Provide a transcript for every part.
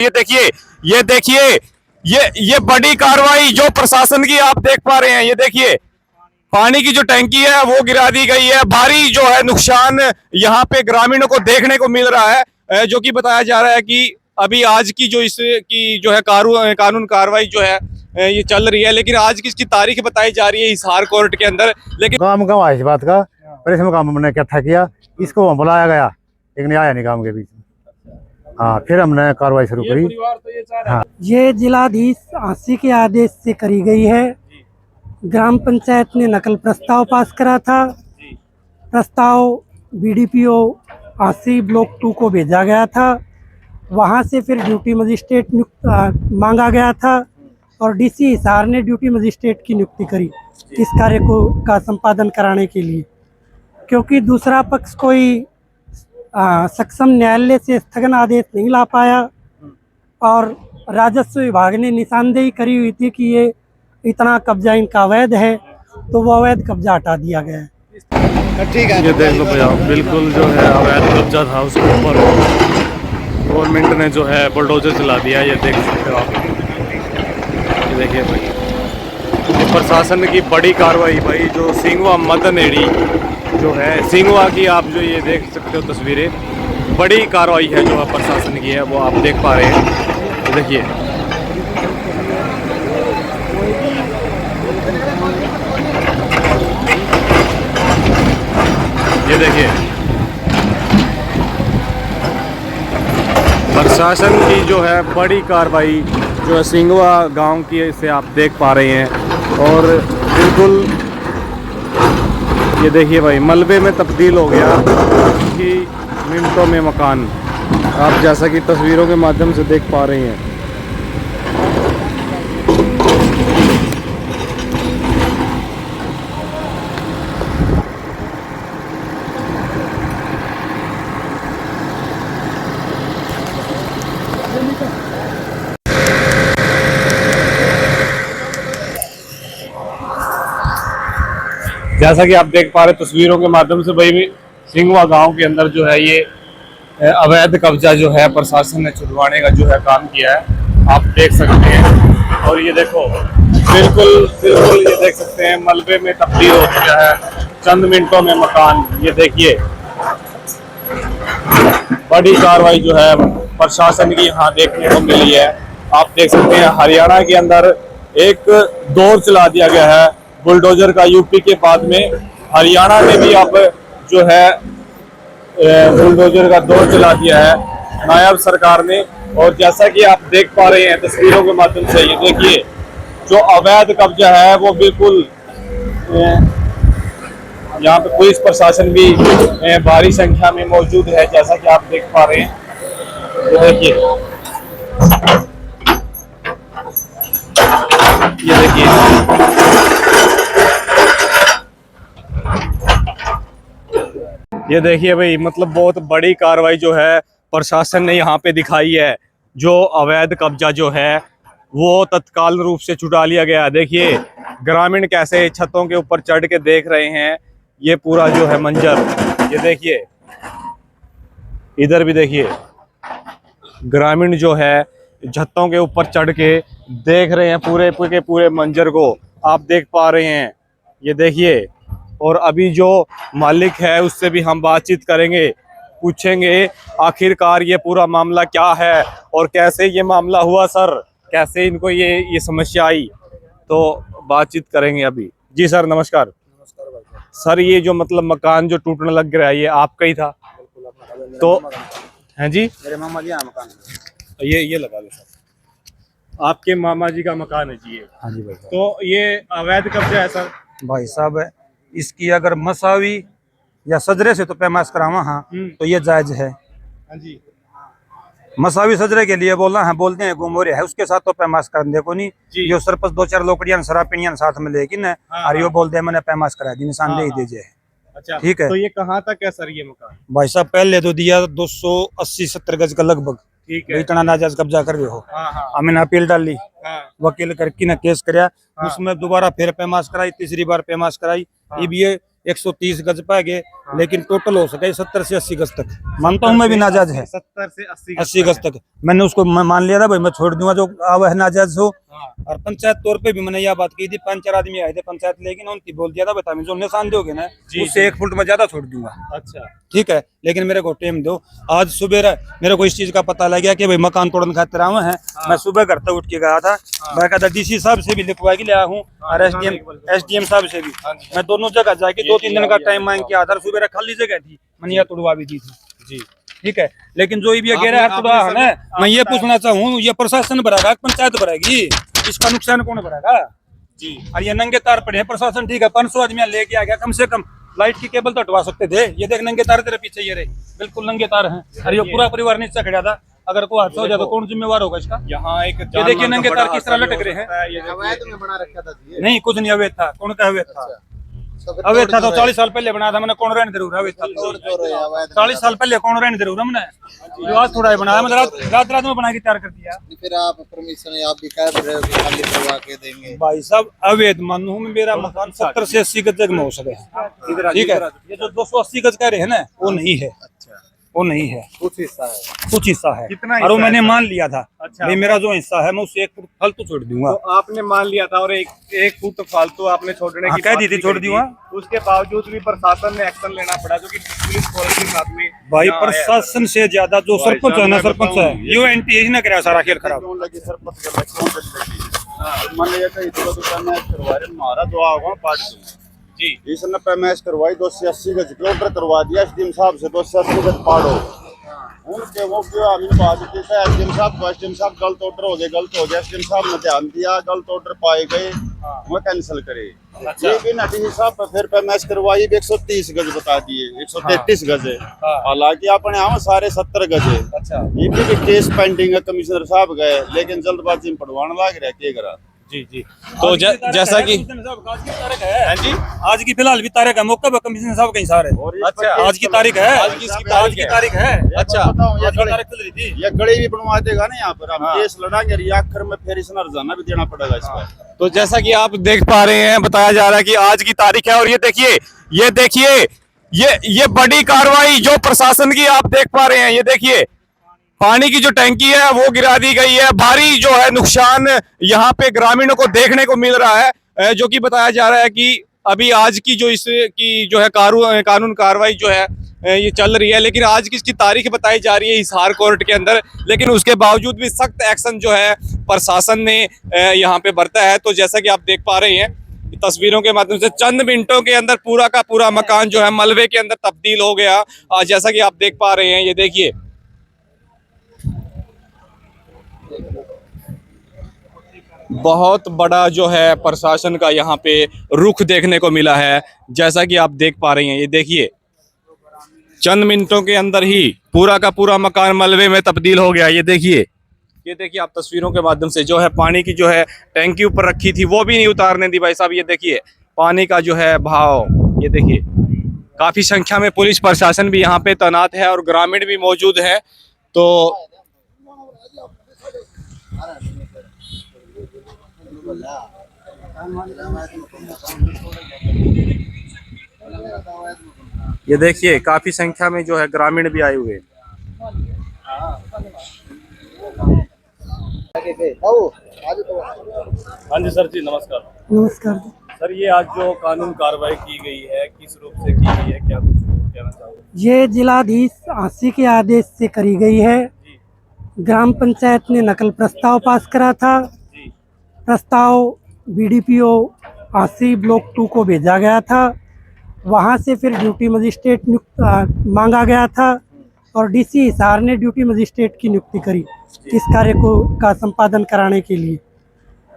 ये देखिए ये बड़ी कार्रवाई जो प्रशासन की आप देख पा रहे हैं। ये देखिए पानी की जो टैंकी है वो गिरा दी गई है। भारी जो है नुकसान यहाँ पे ग्रामीणों को देखने को मिल रहा है, जो कि बताया जा रहा है कि अभी आज की जो इसकी जो है कानून कार्रवाई जो है ये चल रही है, लेकिन आज की इसकी तारीख बताई जा रही है हिसार कोर्ट के अंदर। लेकिन काम का इस बात का प्रेस काम हमने इकट्ठा किया, इसको वहाँ बुलाया गया लेकिन आया नहीं काम के बीच में। हाँ, फिर हमने कार्रवाई शुरू करी। हाँ। ये जिलाधीश आसी के आदेश से करी गई है। ग्राम पंचायत ने नकल प्रस्ताव पास करा था। प्रस्ताव बीडीपीओ आसी ब्लॉक 2 को भेजा गया था। वहाँ से फिर ड्यूटी मजिस्ट्रेट मांगा गया था और डीसी हिसार ने ड्यूटी मजिस्ट्रेट की नियुक्ति करी इस कार्य को का संपादन कराने के लिए, क्योंकि दूसरा पक्ष कोई सक्षम न्यायालय से स्थगन आदेश नहीं ला पाया और राजस्व विभाग ने निशानदेही करी हुई थी कि ये इतना कब्जा इनका अवैध है, तो वो अवैध कब्जा हटा दिया गया है। ठीक है, ये देख लो भैया, बिल्कुल जो है अवैध कब्जा था उसके ऊपर गवर्नमेंट ने जो है बुलडोजर चला दिया। ये देख सकते हो आप, ये देखिए भाई प्रशासन की बड़ी कार्रवाई भाई। जो सिंगवा मदन एड़ी जो है सिंगवा की, आप जो ये देख सकते हो तस्वीरें, बड़ी कार्रवाई है जो प्रशासन की है, वो आप देख पा रहे हैं। तो देखिए ये देखिए प्रशासन की जो है बड़ी कार्रवाई जो है सिंगवा गांव की, इसे आप देख पा रहे हैं। और बिल्कुल ये देखिए भाई मलबे में तब्दील हो गया कि मिनटों में मकान, आप जैसा कि तस्वीरों के माध्यम से देख पा रहे हैं। जैसा कि आप देख पा रहे तस्वीरों के माध्यम से भाई सिंगवा गांव के अंदर जो है ये अवैध कब्जा जो है प्रशासन ने छुड़वाने का जो है काम किया है, आप देख सकते हैं। और ये देखो बिल्कुल ये देख सकते हैं मलबे में तब्दील हो गया है, चंद मिनटों में मकान। ये देखिए बड़ी कार्रवाई जो है प्रशासन की यहाँ देखने को मिली है। आप देख सकते हैं हरियाणा के अंदर एक दौर चला दिया गया है बुलडोजर का। यूपी के बाद में हरियाणा में भी अब जो है बुलडोजर का दौर चला दिया है नायब सरकार ने। और जैसा कि आप देख पा रहे हैं तस्वीरों के माध्यम से, ये देखिए जो अवैध कब्जा है वो बिल्कुल, यहाँ पे पुलिस प्रशासन भी भारी संख्या में मौजूद है, जैसा कि आप देख पा रहे हैं। देखिए ये देखिए भाई, मतलब बहुत बड़ी कार्रवाई जो है प्रशासन ने यहाँ पे दिखाई है। जो अवैध कब्जा जो है वो तत्काल रूप से छुड़ा लिया गया। देखिए ग्रामीण कैसे छतों के ऊपर चढ़ के देख रहे हैं ये पूरा जो है मंजर। ये देखिए इधर भी देखिए ग्रामीण जो है छतों के ऊपर चढ़ के देख रहे हैं पूरे के पूरे मंजर को, आप देख पा रहे हैं। ये देखिए, और अभी जो मालिक है उससे भी हम बातचीत करेंगे, पूछेंगे आखिरकार ये पूरा मामला क्या है और कैसे ये मामला हुआ सर, कैसे इनको ये समस्या आई, तो बातचीत करेंगे अभी। जी सर नमस्कार। नमस्कार भाई। सर ये जो मतलब मकान जो टूटने लग रहा है ये आपका ही था? तो हैं जी, मेरे मामा जी मकान ये लगा लो सर, आपके मामा जी का मकान है जी ये? हाँ जी भाई। तो ये अवैध कब्जा है सर? भाई साहब इसकी अगर मसावी या सजरे से तो पैमाश करावा हाँ तो ये जायज है। हाँ जी, मसावी सजरे के लिए बोलना है, बोलते हैं गुमोरे है उसके साथ तो पैमाश करने को नहीं। जो सरपंच 2-4 लोकड़ियां शराब पीनियां साथ में लेकिन और यो बोलते हैं मैंने पैमाश करा दी, निशानदेही दीजिए। अच्छा ठीक है। तो ये कहाँ तक है सर ये मकान? भाई साहब पहले तो दिया 280-70 गज का लगभग, ठीक है, इतना नाजायज कब्जा कर रहे हो। हाँ। हमने अपील डाली, हाँ। वकील करके ना केस कराया, उसमें दोबारा फिर पैमाश कराई, तीसरी बार पैमाश कराई। ये भी ये 130 गज पा गए, लेकिन टोटल हो सके 70 से 80 गज तक। मानता हूँ मैं भी नाजायज है 70 से 80 गज तक। मैंने उसको मान लिया था भाई मैं छोड़ दूंगा जो अब है नाजायज हो। और पंचायत तौर पे भी मैंने यह बात की थी, 5-4 आदमी आए थे पंचायत, लेकिन उनकी बोल दिया था बता जो निशान दोगे ना उससे 1 फुट में ज्यादा छोड़ दूंगा। अच्छा ठीक है, लेकिन मेरे को टाइम दो। आज सुबह मेरे को इस चीज का पता लग गया कि भाई मकान तोड़ने खातिर आवे हैं। मैं सुबह घर तक उठ के गया था, मैं कहता डीसी साहब से भी लिखवा के लिया हूँ और एसडीएम साहब से भी। मैं दोनों जगह जाके 2-3 दिन का टाइम मांग के आधार सुबह खाली जगह थी मैंने यह तुड़वा भी दी थी जी। ठीक है, लेकिन जो भी गैर तुड़ा है ना, मैं ये पूछना चाहूँ ये प्रशासन भरेगा पंचायत भरेगी? इसका नुकसान कौन भरेगा जी। और ये नंगे तार पड़े हैं। प्रशासन ठीक है 500 आदमी लेके आ गया, कम से कम लाइट की केबल तो हटवा सकते थे। ये देख नंगे तार तेरे पीछे ये रहे, बिल्कुल नंगे तार हैं। और ये पूरा परिवार नीचे खड़ा था, अगर कोई हादसा हो जाए तो कौन जिम्मेवार होगा इसका? यहाँ एक ये देखिए नंगे तार किस तरह लटक रहे हैं। अवैध में बना रखा था नहीं कुछ नहीं अवैध था। कौन का अवैध था? अवैध था तो 40 साल पहले बनाया था मैंने, कौन रहने जरूर अवैध था। 40 साल पहले कौन रहने जरूर हमने, जो आज थोड़ा ही बनाया मतलब रात में बना के तैयार कर दिया। फिर आप परमिशन आप भी कह रहे हो कि खाली करवा के देंगे। भाई साहब अवैध मानू में मेरा मकान 70 से 80 गज तक में हो सके। ठीक है, ये जो 280 गज कह रहे हैं ना वो नहीं है। अच्छा, वो नहीं है, कुछ हिस्सा है। कुछ हिस्सा है। कितना और वो हिस्सा मैंने है? मान लिया था अच्छा। भाई मेरा जो हिस्सा है मैं उससे 1 फुट फालतू छोड़ दूंगा। तो आपने मान लिया था और एक फुट फालतू आपने छोड़ने हाँ, की कह बात दी थी, भी छोड़ कही दूंगा। उसके बावजूद भी प्रशासन ने एक्शन लेना पड़ा, जो कि पुलिस फोर्स के साथ में भाई यहाँ आया। प्रशासन से ज्यादा जो भाई सरपंच साहब, है ना, मैं सरपंच है बताऊं, यो एंटी ने कराया सारा खेल खराब। क्यों लगी सरपंच कर क्यों लगी? मान लिया कहीं तो पैमाइश करवा रहे, मारा जो आगा पाट दूंगा जी। इसने पैमाइश करवाई 280 गज किलोमीटर करवा दिया एसडीएम साहब से 280 गज पाड़ो। उनके वो क्यों आगे बात की था एसडीएम साहब को, एसडीएम साहब गलत ऑर्डर हो गया। एसडीएम साहब ने ध्यान दिया, गलत ऑर्डर पाए गए वो कैंसिल करे। ये भी नटी साहब फिर पैमाइश करवाई 130 गज बता दिए, 133 गज है। हालांकि अपने यहाँ सारे 70 गज है। अच्छा ये भी केस पेंडिंग है, कमिश्नर साहब गए लेकिन जल्दबाजी में पढ़वाने लग रहा है करा। जी जी। तो जैसा कि हाँ जी, आज की फिलहाल भी तारीख है, मौके पर कमिश्नर साहब कहीं सारे। अच्छा, आज की तारीख है, आज की तारीख है। अच्छा, आज की तारीख चल रही थी। ये गड़ी भी बनवा देगा ना यहाँ पर, हम हाँ। केस लड़ाएंगे और ये आखिर में फिर इस नरजाना भी देना पड़ेगा इसका। तो जैसा कि आप देख पा रहे हैं, बताया जा रहा है कि आज की तारीख है और ये देखिए ये बड़ी कार्रवाई जो प्रशासन की आप देख पा रहे हैं। ये देखिए पानी की जो टैंकी है वो गिरा दी गई है। भारी जो है नुकसान यहाँ पे ग्रामीणों को देखने को मिल रहा है, जो कि बताया जा रहा है कि अभी आज की जो इसकी जो है कानून कार्रवाई जो है ये चल रही है, लेकिन आज की इसकी तारीख बताई जा रही है हिसार कोर्ट के अंदर, लेकिन उसके बावजूद भी सख्त एक्शन जो है प्रशासन ने यहाँ पे बरता है। तो जैसा कि आप देख पा रहे हैं तस्वीरों के माध्यम से, चंद मिनटों के अंदर पूरा का पूरा मकान जो है मलबे के अंदर तब्दील हो गया। जैसा कि आप देख पा रहे हैं, ये देखिए बहुत बड़ा जो है प्रशासन का यहाँ पे रुख देखने को मिला है। जैसा कि आप देख पा रहे हैं, ये देखिए चंद मिनटों के अंदर ही पूरा का पूरा मकान मलबे में तब्दील हो गया। ये देखिए आप तस्वीरों के माध्यम से जो है पानी की जो है टैंकी ऊपर रखी थी वो भी नहीं उतारने दी भाई साहब। ये देखिए पानी का जो है भाव, ये देखिए काफी संख्या में पुलिस प्रशासन भी यहाँ पे तैनात है और ग्रामीण भी मौजूद है। तो ये देखिए काफी संख्या में जो है ग्रामीण भी आए हुए हैं। हाँ जी सर जी, नमस्कार। नमस्कार। सर ये आज जो कानून कार्रवाई की गई है किस रूप से की गई है, क्या कुछ कहना चाहोगे? ये जिलाधीश आसी के आदेश से करी गई है। ग्राम पंचायत ने नकल प्रस्ताव पास करा था। प्रस्ताव बीडीपीओ आसी ब्लॉक 2 को भेजा गया था। वहाँ से फिर ड्यूटी मजिस्ट्रेट मांगा गया था और डीसी हिसार ने ड्यूटी मजिस्ट्रेट की नियुक्ति करी इस कार्य को का संपादन कराने के लिए,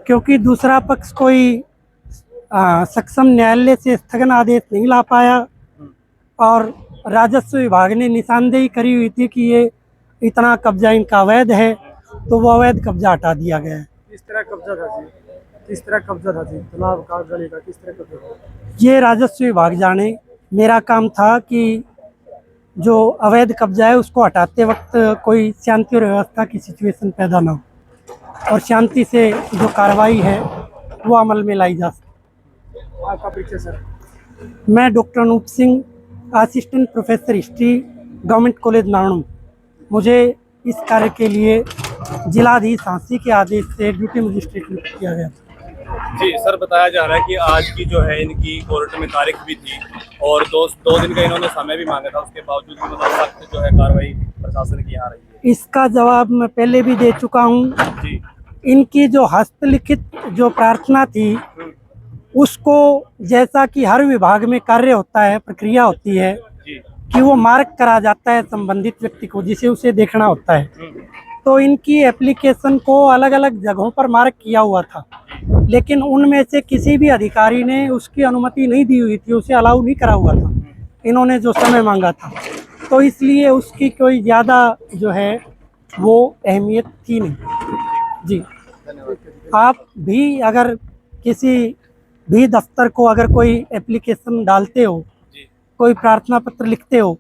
क्योंकि दूसरा पक्ष कोई सक्षम न्यायालय से स्थगन आदेश नहीं ला पाया और राजस्व विभाग ने निशानदेही करी हुई थी कि ये इतना कब्जा इनका अवैध है, तो वो अवैध कब्जा हटा दिया गया है। किस तरह कब्जा था जी? किस तरह कब्जा था जी? तालाब का, गली का, किस तरह कब्जा था? ये राजस्व विभाग जाने। मेरा काम था कि जो अवैध कब्जा है उसको हटाते वक्त कोई शांति और व्यवस्था की सिचुएशन पैदा ना हो और शांति से जो कार्रवाई है वो अमल में लाई जा सके। आपका परिचय सर? मैं doctor Anoop Singh, assistant professor history, government college Narnaul. मुझे इस कार्य के लिए जिलाधीश झांसी के आदेश से ड्यूटी मजिस्ट्रेट नियुक्त किया गया। जी सर, बताया जा रहा है कि आज की जो है इनकी कोर्ट में तारीख भी थी और दो दिन का इन्होंने समय भी मांगा था, उसके बावजूद भी मतलब सख्त जो है कार्रवाई प्रशासन की आ रही है। इसका जवाब मैं पहले भी दे चुका हूँ। जी इनकी जो हस्तलिखित जो प्रार्थना थी, उसको जैसा कि हर विभाग में कार्य होता है, प्रक्रिया होती है जी कि वो मार्क करा जाता है संबंधित व्यक्ति को, जिसे उसे देखना होता है। तो इनकी एप्लीकेशन को अलग अलग जगहों पर मार्क किया हुआ था, लेकिन उनमें से किसी भी अधिकारी ने उसकी अनुमति नहीं दी हुई थी, उसे अलाउ नहीं करा हुआ था इन्होंने जो समय मांगा था। तो इसलिए उसकी कोई ज़्यादा जो है वो अहमियत थी नहीं। जी, आप भी अगर किसी भी दफ्तर को अगर कोई एप्लीकेशन डालते हो, कोई प्रार्थना पत्र लिखते हो,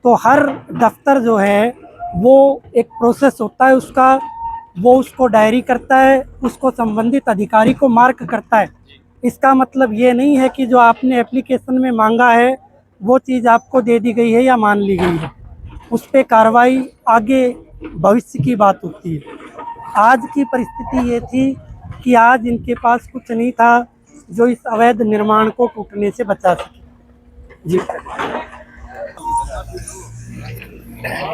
तो हर दफ्तर जो है वो एक प्रोसेस होता है उसका, वो उसको डायरी करता है, उसको संबंधित अधिकारी को मार्क करता है। इसका मतलब ये नहीं है कि जो आपने एप्लीकेशन में मांगा है वो चीज़ आपको दे दी गई है या मान ली गई है, उस पर कार्रवाई आगे भविष्य की बात होती है। आज की परिस्थिति ये थी कि आज इनके पास कुछ नहीं था जो इस अवैध निर्माण को टूटने से बचा सके। जी,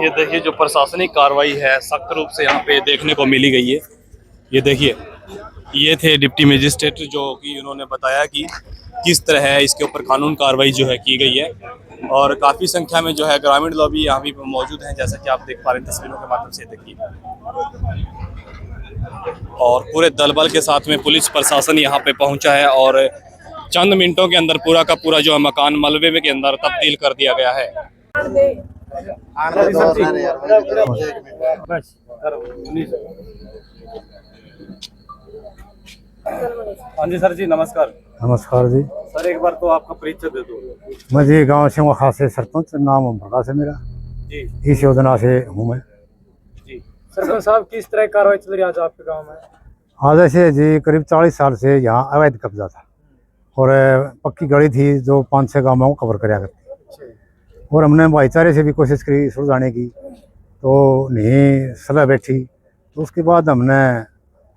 ये देखिए जो प्रशासनिक कार्रवाई है सख्त रूप से यहाँ पे देखने को मिली गई है। ये देखिए, ये थे डिप्टी मजिस्ट्रेट जो कि उन्होंने बताया कि किस तरह है इसके ऊपर कानून कार्रवाई जो है की गई है, और काफ़ी संख्या में जो है ग्रामीण लोग भी यहाँ भी मौजूद हैं, जैसा कि आप देख पा रहे हैं तस्वीरों के माध्यम से। देखिए, और पूरे दल बल के साथ में पुलिस प्रशासन यहाँ पे पहुँचा है और चंद मिनटों के अंदर पूरा का पूरा जो है मकान मलबे के अंदर तब्दील कर दिया गया है। हाँ जी सर जी, नमस्कार। नमस्कार जी। सर एक बार तो आपका परिचय दे दो। मैं जी गाँव से खास से सरपंच, नाम ओम प्रकाश है मेरा। जी इस योजना से हूँ मैं। जी सरपंच साहब, किस तरह की कार्रवाई चल रही है आज आपके गांव में? आज ऐसे जी करीब 40 साल से यहाँ अवैध कब्जा था और पक्की गली थी जो 5-6 गाँवों को कवर कराया करती, और हमने भाईचारे से भी कोशिश करी सुलझाने की, तो नहीं सलाह बैठी। तो उसके बाद हमने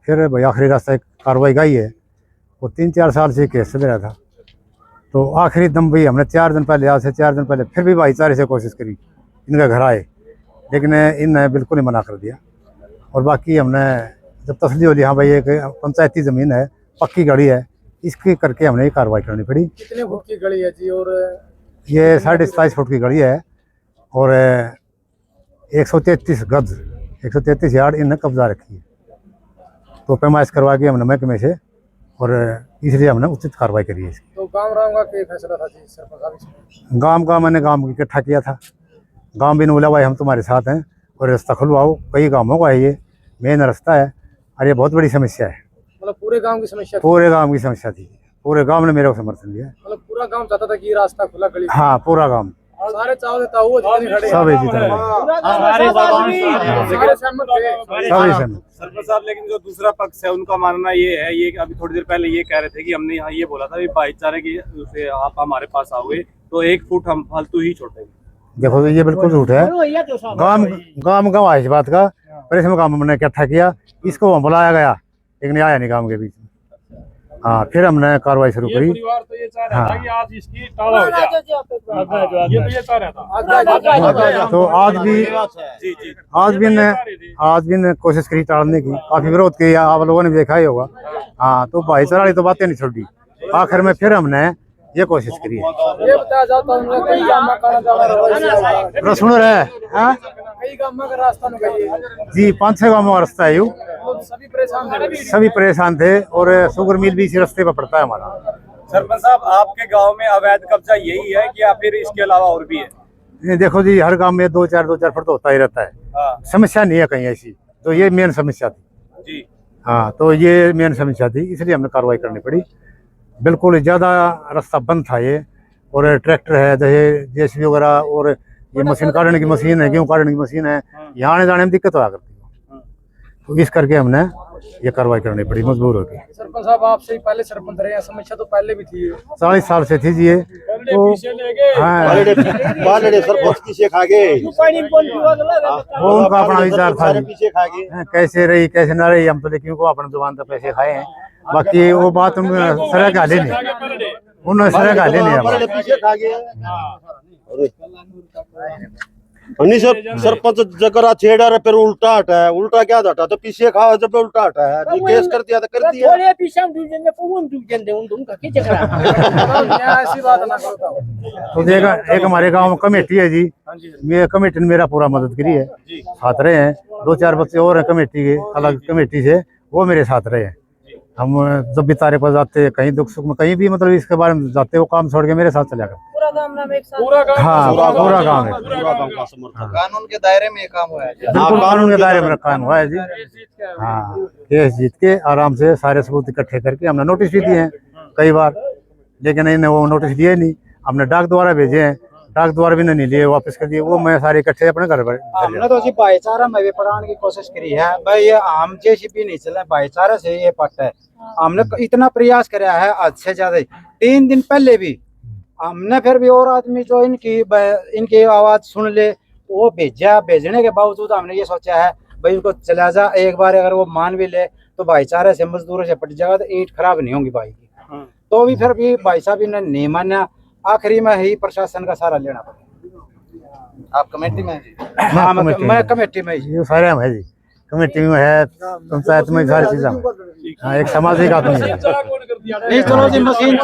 फिर भाई आखिरी रास्ता एक कार्रवाई गाई है, और 3-4 साल से केस चल रहा था। तो आखिरी दम भी हमने 4 दिन पहले, आज से 4 दिन पहले फिर भी भाईचारे से कोशिश करी, इनका घर आए, लेकिन इनने बिल्कुल ही मना कर दिया। और बाकी हमने जब तसली हो ली, हाँ भाई एक पंचायती ज़मीन है, पक्की गली है, इसकी करके हमने ये कार्रवाई करनी पड़ी। कितने फुट की गली है जी? और ये 27.5 फुट की गली है और 133 गज 133 यार्ड इनने कब्जा रखी है। तो पैमाइश करवा के हमने महकमे से, और इसलिए हमने उचित कार्रवाई करी है इसकी। तो गांव राम का क्या फैसला था जी सरपंच साहब इसमें? गांव का मैंने गांव इकट्ठा किया था, गांव भी ने बोला भाई हम तुम्हारे साथ हैं और रास्ता खुलवाओ। कई गाँवों का है ये मेन रास्ता है, और ये बहुत बड़ी समस्या है, मतलब पूरे गांव की समस्या थी? पूरे गाँव की समस्या थी, पूरे गाँव ने मेरे को समर्थन दिया। मतलब पूरा गांव चाहता था कि ये रास्ता खुला गली? हाँ, पूरा गाँव, सारे चाव देता हुआ जितने खड़े सब इसी तरह सहमत थे। सभी सहमत। सरपंच साहब, लेकिन जो दूसरा पक्ष है उनका मानना ये है, ये अभी थोड़ी देर पहले ये कह रहे थे कि हमने यहाँ ये बोला था कि भाईचारे की से आप हमारे पास आओगे तो 1 फुट हम फालतू ही छोड़ेंगे। देखो तो ये बिल्कुल झूठ है। गांव गवाह इस बात का, पर इसमें काम हमने इकट्ठा किया, इसको बुलाया गया, लेकिन आया नहीं गांव के बीच में। हाँ, फिर हमने कार्रवाई शुरू करी। परिवार तो ये चाह हाँ। रहा था कि आज इसकी टाला हो जाए, ये तो ये चाह रहा था। तो आज भी ने कोशिश करी टालने की, काफी विरोध किया, आप लोगों ने भी देखा ही होगा। हाँ, तो भाईचारा वाली तो बातें नहीं छोड़ी, आखिर में फिर हमने ये कोशिश करी है। ये बताया जाता है कई गांव में खाना जाना सुन रहे हाँ कई गांव में रास्ता में गई है जी, 5-6 गाँव का रास्ता है, यूँ सभी परेशान थे। सभी परेशान थे, और शुगर मिल भी इसी रास्ते पर पड़ता है हमारा। सरपंच साहब, आपके गांव में अवैध कब्जा यही है कि या फिर इसके अलावा और भी है? ये देखो जी, हर गांव में 2-4 फुट तो होता ही रहता है। हाँ समस्या नहीं है कहीं ऐसी, तो ये मेन समस्या थी जी। हाँ, तो ये मेन समस्या थी, इसलिए हमने कार्रवाई करनी पड़ी। बिल्कुल ज़्यादा रास्ता बंद था ये, और ट्रैक्टर है जैसे जेसीबी वगैरह, और ये मशीन काटने की मशीन है, गेहूँ काटने की मशीन है, यहाँ आने जाने में दिक्कत होया करती है। तो इस करके हमने ये कार्रवाई करनी पड़ी मजबूर होगी। सरपंच साहब आपसे ही पहले सरपंच रहे हैं, समस्या तो पहले भी थी। 40 साल से थी जी ये। तो हाँ, सरपंच पीछे खा गए, वो उनका अपना विचार था जी। पीछे खा गए। हाँ, कैसे रही कैसे ना रही, हम तो लेकिन उनको अपने जुबान पे पैसे खाए हैं। बाकी वो बात हम सर का ले नहीं, उन्होंने सर का ले नहीं। पीछे खा गए नहीं सर, सरपंच जगरा छेड़ा रहे फिर उल्टा हटा है, उल्टा क्या हटा तो पीछे खाओ जब उल्टा हटा है, जो केस कर दिया तो कर दिया। ऐसी बात ना करो। तो एक हमारे गांव में कमेटी है जी, ये कमेटी ने मेरा पूरा मदद करी है, साथ रहे हैं। 2-4 बच्चे और हैं कमेटी के, अलग कमेटी से, वो मेरे साथ रहे हैं। हम जब भी तारे पर जाते, कहीं दुख सुख में कहीं भी मतलब इसके बारे में जाते, वो काम छोड़ के मेरे साथ चला गया। हाँ, पूरा गाँव है, कानून के दायरे में ये काम हुआ है। बिल्कुल कानून के दायरे में काम हुआ है जी। हाँ, केस जीत के आराम से सारे सबूत इकट्ठे करके हमने नोटिस भी दिए हैं कई बार, लेकिन इन्हें वो नोटिस दिए नहीं। हमने डाक द्वारा भेजे हैं, डाक द्वारा भी नहीं लिए, वापस कर दिए। वो मैं सारे इकट्ठे अपने घर पर हमने तो जी भाईचारा में भी पढ़ाने की कोशिश करी है भाई, ये आम जैसी भी नहीं चला, भाईचारा से ये पट है। हमने इतना प्रयास कराया है आज से ज्यादा। 3 दिन पहले भी हमने फिर भी और आदमी जो इनकी आवाज सुन ले वो भेजा, भेजने के बावजूद हमने ये सोचा है भाई उनको चला जा, एक बार अगर वो मान भी ले तो भाईचारे से मजदूरों से पट जाएगा, तो ईंट खराब नहीं होंगी भाई की। तो भी फिर भी भाई साहब इन्होंने नहीं माना, आखिरी में ही प्रशासन का सहारा लेना पड़ा। आप कमेटी में जी? हाँ, मैं कमेटी में। ये सारे में है जी, कमेटी में है, पंचायत में सारी चीजें। हाँ, एक सामाजिक आदमी है। चलो जी, मशीन